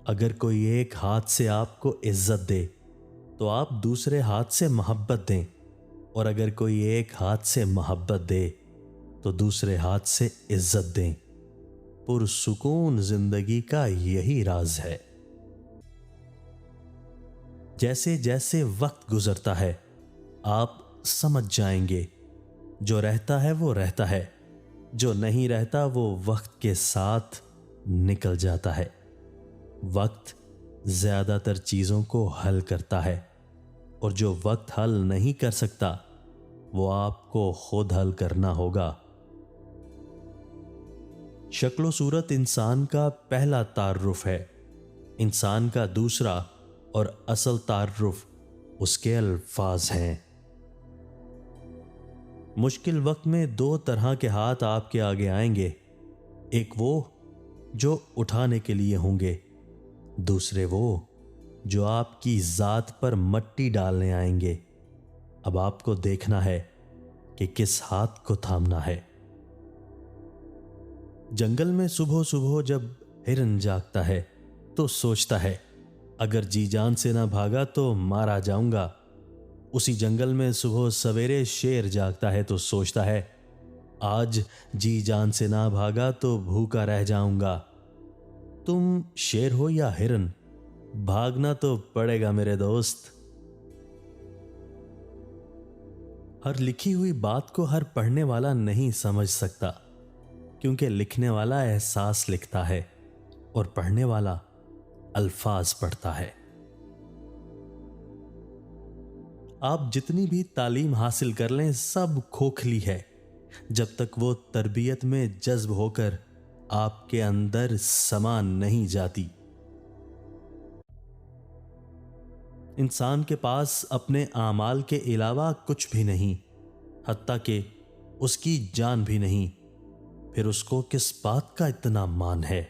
اگر کوئی ایک ہاتھ سے آپ کو عزت دے تو آپ دوسرے ہاتھ سے محبت دیں، اور اگر کوئی ایک ہاتھ سے محبت دے تو دوسرے ہاتھ سے عزت دیں۔ پرسکون زندگی کا یہی راز ہے۔ جیسے جیسے وقت گزرتا ہے آپ سمجھ جائیں گے، جو رہتا ہے وہ رہتا ہے، جو نہیں رہتا وہ وقت کے ساتھ نکل جاتا ہے۔ وقت زیادہ تر چیزوں کو حل کرتا ہے، اور جو وقت حل نہیں کر سکتا وہ آپ کو خود حل کرنا ہوگا۔ شکل و صورت انسان کا پہلا تعارف ہے، انسان کا دوسرا اور اصل تعارف اس کے الفاظ ہیں۔ مشکل وقت میں دو طرح کے ہاتھ آپ کے آگے آئیں گے، ایک وہ جو اٹھانے کے لیے ہوں گے، دوسرے وہ جو آپ کی ذات پر مٹی ڈالنے آئیں گے۔ اب آپ کو دیکھنا ہے کہ کس ہاتھ کو تھامنا ہے۔ جنگل میں صبح صبح جب ہرن جاگتا ہے تو سوچتا ہے اگر جی جان سے نہ بھاگا تو مارا جاؤں گا۔ اسی جنگل میں صبح سویرے شیر جاگتا ہے تو سوچتا ہے آج جی جان سے نہ بھاگا تو بھوکا رہ جاؤں گا۔ تم شیر ہو یا ہرن، بھاگنا تو پڑے گا میرے دوست۔ ہر لکھی ہوئی بات کو ہر پڑھنے والا نہیں سمجھ سکتا، کیونکہ لکھنے والا احساس لکھتا ہے اور پڑھنے والا الفاظ پڑھتا ہے۔ آپ جتنی بھی تعلیم حاصل کر لیں سب کھوکھلی ہے جب تک وہ تربیت میں جذب ہو کر آپ کے اندر سما نہیں جاتی۔ انسان کے پاس اپنے اعمال کے علاوہ کچھ بھی نہیں، حتیٰ کہ اس کی جان بھی نہیں، پھر اس کو کس بات کا اتنا مان ہے؟